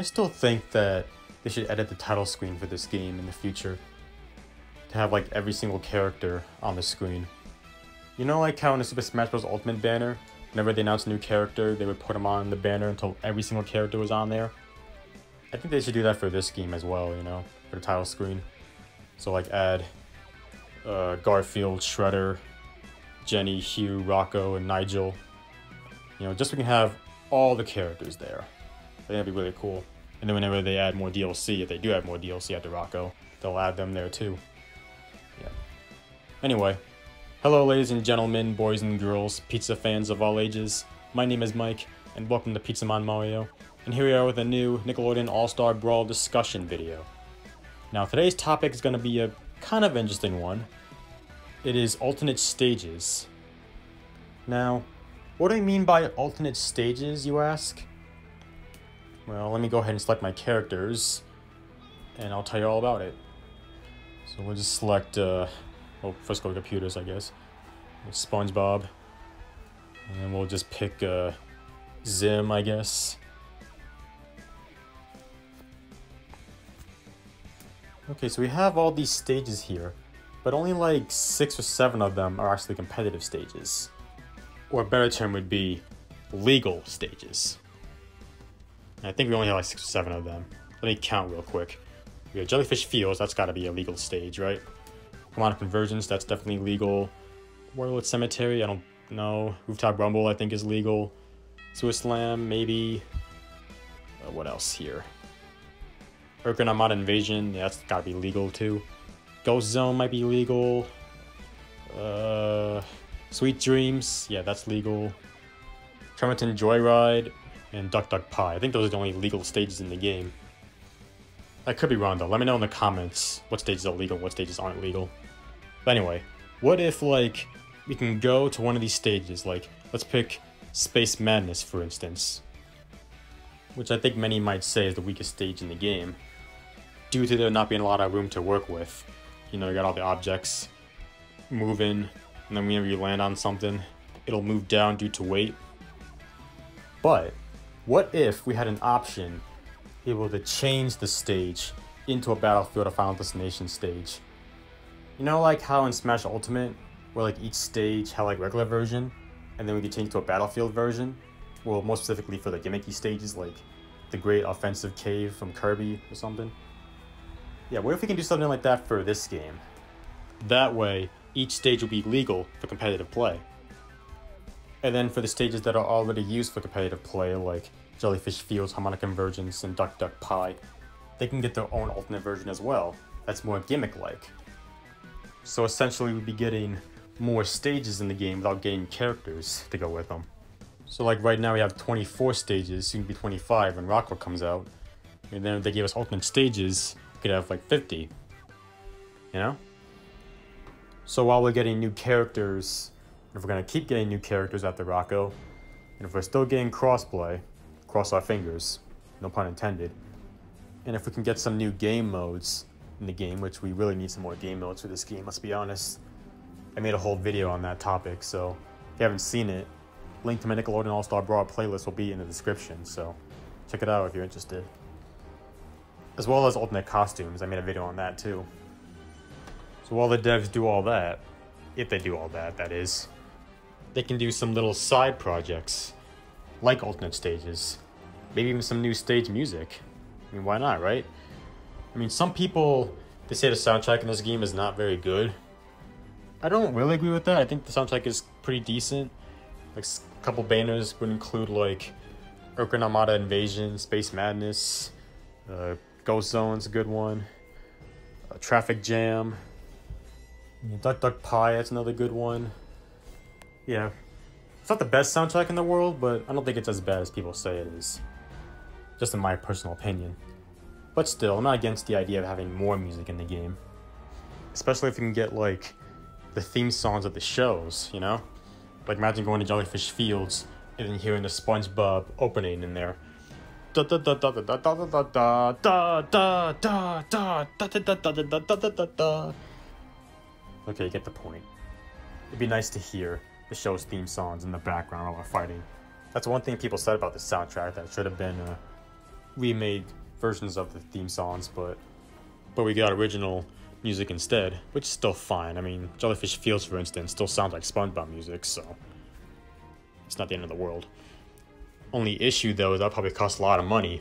I still think that they should edit the title screen for this game in the future to have like every single character on the screen. You know, like how in the Super Smash Bros. Ultimate banner, whenever they announced a new character, they would put them on the banner until every single character was on there? I think they should do that for this game as well, you know, for the title screen. So like add Garfield, Shredder, Jenny, Hugh, Rocco, and Nigel. You know, just so we can have all the characters there. I think that'd be really cool. And then whenever they add more DLC, if they do add more DLC after Rocco, they'll add them there too. Yeah. Anyway, hello ladies and gentlemen, boys and girls, pizza fans of all ages. My name is Mike, and welcome to Pizzamon Mario. And here we are with a new Nickelodeon All-Star Brawl discussion video. Now today's topic is going to be a kind of interesting one. It is alternate stages. Now, what do I mean by alternate stages, you ask? Well, let me go ahead and select my characters, and I'll tell you all about it. So we'll just select, well, first go to computers, I guess. SpongeBob. And then we'll just pick Zim, I guess. Okay, so we have all these stages here, but only like 6 or 7 of them are actually competitive stages. Or a better term would be legal stages. And I think we only have like 6 or 7 of them. Let me count real quick. We have Jellyfish Fields, that's gotta be a legal stage, right? Command Convergence, that's definitely legal. Warlord Cemetery, I don't know. Rooftop Rumble, I think is legal. Sewer Slam, maybe. What else here? Urkin Armada Invasion, yeah, that's gotta be legal too. Ghost Zone might be legal. Sweet Dreams, yeah, that's legal. Tremonton Joyride, and Duck Duck Pie. I think those are the only legal stages in the game. I could be wrong though. Let me know in the comments what stages are legal and what stages aren't legal. But anyway, what if like we can go to one of these stages, like let's pick Space Madness for instance, which I think many might say is the weakest stage in the game, due to there not being a lot of room to work with. You know, you got all the objects moving, and then whenever you land on something, it'll move down due to weight. But what if we had an option able to change the stage into a Battlefield or Final Destination stage? You know, like how in Smash Ultimate, where like each stage had like regular version, and then we could change to a Battlefield version? Well, more specifically for the gimmicky stages, like the Great Offensive Cave from Kirby or something. Yeah, what if we can do something like that for this game? That way, each stage will be legal for competitive play. And then for the stages that are already used for competitive play, like Jellyfish Fields, Harmonic Convergence, and Duck Duck Pie, they can get their own alternate version as well. That's more gimmick-like. So essentially we'd be getting more stages in the game without getting characters to go with them. So like right now we have 24 stages, soon to be 25 when Rockwell comes out. And then if they gave us alternate stages, we could have like 50. You know? So while we're getting new characters, if we're going to keep getting new characters after Rocco, and if we're still getting crossplay, cross our fingers, no pun intended, and if we can get some new game modes in the game, which we really need some more game modes for this game, let's be honest. I made a whole video on that topic, so if you haven't seen it, link to my Nickelodeon All-Star Brawl playlist will be in the description, so check it out if you're interested. As well as alternate costumes, I made a video on that too. So while the devs do all that, if they do all that, that is, they can do some little side projects, like alternate stages, maybe even some new stage music. I mean, why not, right? I mean, some people, they say the soundtrack in this game is not very good. I don't really agree with that. I think the soundtrack is pretty decent. Like, a couple banners would include, like, Urkin Armada Invasion, Space Madness, Ghost Zone's a good one, Traffic Jam, Duck Duck Pie, that's another good one. Yeah, it's not the best soundtrack in the world, but I don't think it's as bad as people say it is. Just in my personal opinion. But still, I'm not against the idea of having more music in the game. Especially if you can get, like, the theme songs of the shows, you know? Like, imagine going to Jellyfish Fields and then hearing the SpongeBob opening in there. Da da da da da da da da da da da da da da da da da da da. Okay, you get the point. It'd be nice to hear the show's theme songs in the background while we're fighting. That's one thing people said about the soundtrack, that it should have been remade versions of the theme songs, but we got original music instead, which is still fine. I mean, Jellyfish Fields, for instance, still sounds like SpongeBob music, so it's not the end of the world. Only issue, though, is that probably costs a lot of money.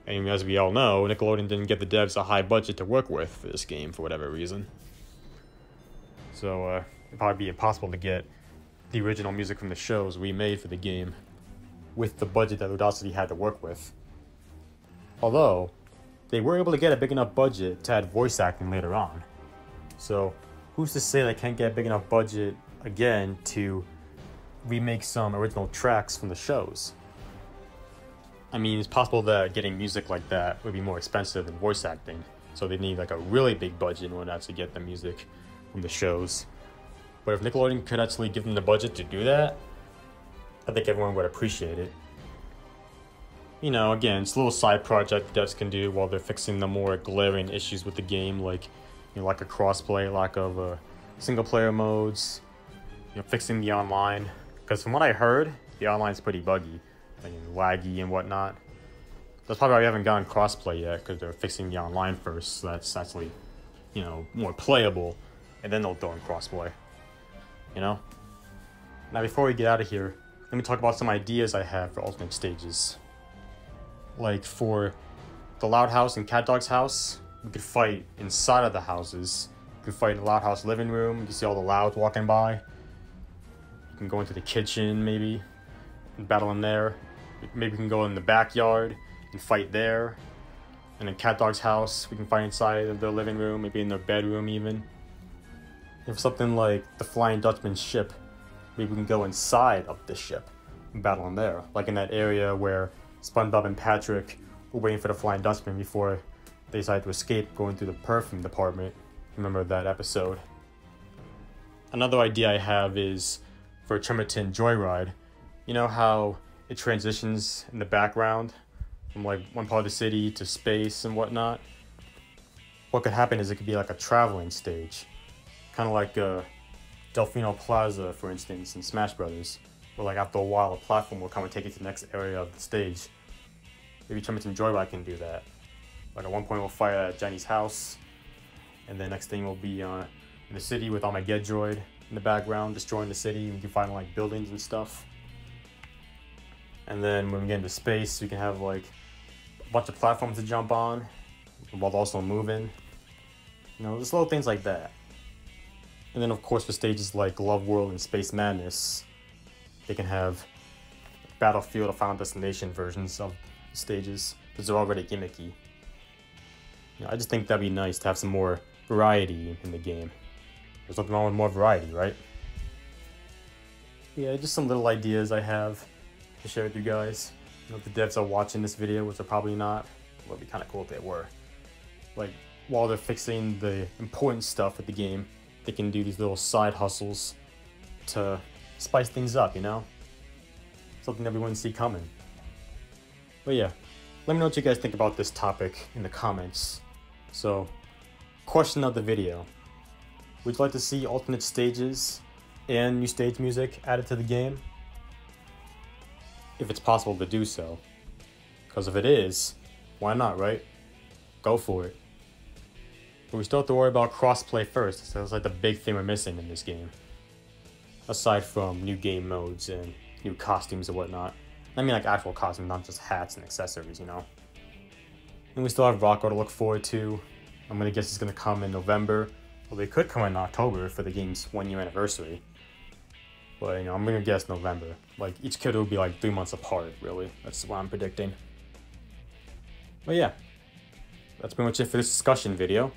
And as we all know, Nickelodeon didn't give the devs a high budget to work with for this game for whatever reason. So, it'd probably be impossible to get the original music from the shows remade for the game with the budget that Audacity had to work with. Although, they were able to get a big enough budget to add voice acting later on. So, who's to say they can't get a big enough budget again to remake some original tracks from the shows? I mean, it's possible that getting music like that would be more expensive than voice acting, so they need like a really big budget in order to actually get the music from the shows. But if Nickelodeon could actually give them the budget to do that, I think everyone would appreciate it. You know, again, it's a little side project devs can do while they're fixing the more glaring issues with the game, like, you know, lack of crossplay, lack of single-player modes, you know, fixing the online. Because from what I heard, the online's pretty buggy, I mean, laggy and whatnot. That's probably why we haven't gotten crossplay yet, because they're fixing the online first, so that's actually, you know, more playable, and then they'll throw in crossplay, you know? Now, before we get out of here, let me talk about some ideas I have for alternate stages. Like, for the Loud House and Cat Dog's house, we could fight inside of the houses. You can fight in the Loud House living room, you can see all the Louds walking by. You can go into the kitchen, maybe, and battle in there. Maybe we can go in the backyard and fight there. And in Cat Dog's house, we can fight inside of their living room, maybe in their bedroom even. If something like the Flying Dutchman's ship, maybe we can go inside of the ship and battle in there. Like in that area where SpongeBob and Patrick were waiting for the Flying Dutchman before they decided to escape going through the perfume department. Remember that episode? Another idea I have is for a Tremerton Joyride. You know how it transitions in the background from like one part of the city to space and whatnot? What could happen is it could be like a traveling stage. Kind of like Delfino Plaza, for instance, in Smash Brothers. Where like after a while, a platform will come and take you to the next area of the stage. Maybe Tremerton Joyride can do that. Like at one point we'll fight at Jenny's house, and the next thing will be in the city with Armageddroid in the background, destroying the city, and we can find like buildings and stuff. And then when we get into space, we can have like a bunch of platforms to jump on, while also moving. You know, just little things like that. And then of course for stages like Love World and Space Madness, they can have Battlefield or Final Destination versions of stages, because they're already gimmicky. You know, I just think that'd be nice to have some more variety in the game. There's nothing wrong with more variety, right? Yeah, just some little ideas I have to share with you guys. You know, if the devs are watching this video, which they're probably not, well, it'd be kind of cool if they were. Like, while they're fixing the important stuff with the game, they can do these little side hustles to spice things up, you know? Something that we wouldn't see coming. But yeah, let me know what you guys think about this topic in the comments. So, question of the video. Would you like to see alternate stages and new stage music added to the game? If it's possible to do so. Because if it is, why not, right? Go for it. But we still have to worry about crossplay first, so that's like the big thing we're missing in this game. Aside from new game modes and new costumes and whatnot. I mean like actual costumes, not just hats and accessories, you know? And we still have Rocco to look forward to. I'm gonna guess it's gonna come in November. Well, they could come in October for the game's 1-year anniversary. But, you know, I'm gonna guess November. Like, each kid will be like 3 months apart, really. That's what I'm predicting. But yeah, that's pretty much it for this discussion video.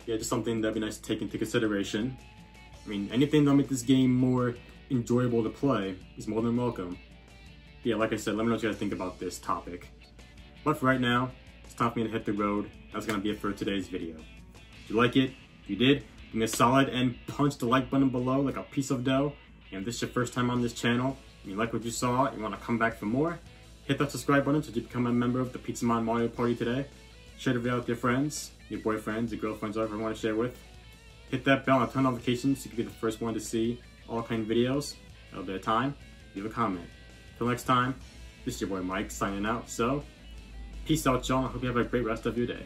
Yeah, just something that'd be nice to take into consideration. I mean, anything that'll make this game more enjoyable to play is more than welcome. Yeah, like I said, let me know what you guys think about this topic. But for right now, it's time for me to hit the road. That's gonna be it for today's video. If you like it, if you did, give me a solid and punch the like button below like a piece of dough. And if this is your first time on this channel, and you like what you saw and you wanna come back for more, hit that subscribe button so you become a member of the Pizza Man Mario Party today. Share the video with your friends, your boyfriends, your girlfriends, whoever you want to share with. Hit that bell and turn notifications so you can be the first one to see all kind of videos. That'll be a time. Leave a comment. Till next time, This is your boy Mike signing out. So, peace out, y'all. I hope you have a great rest of your day.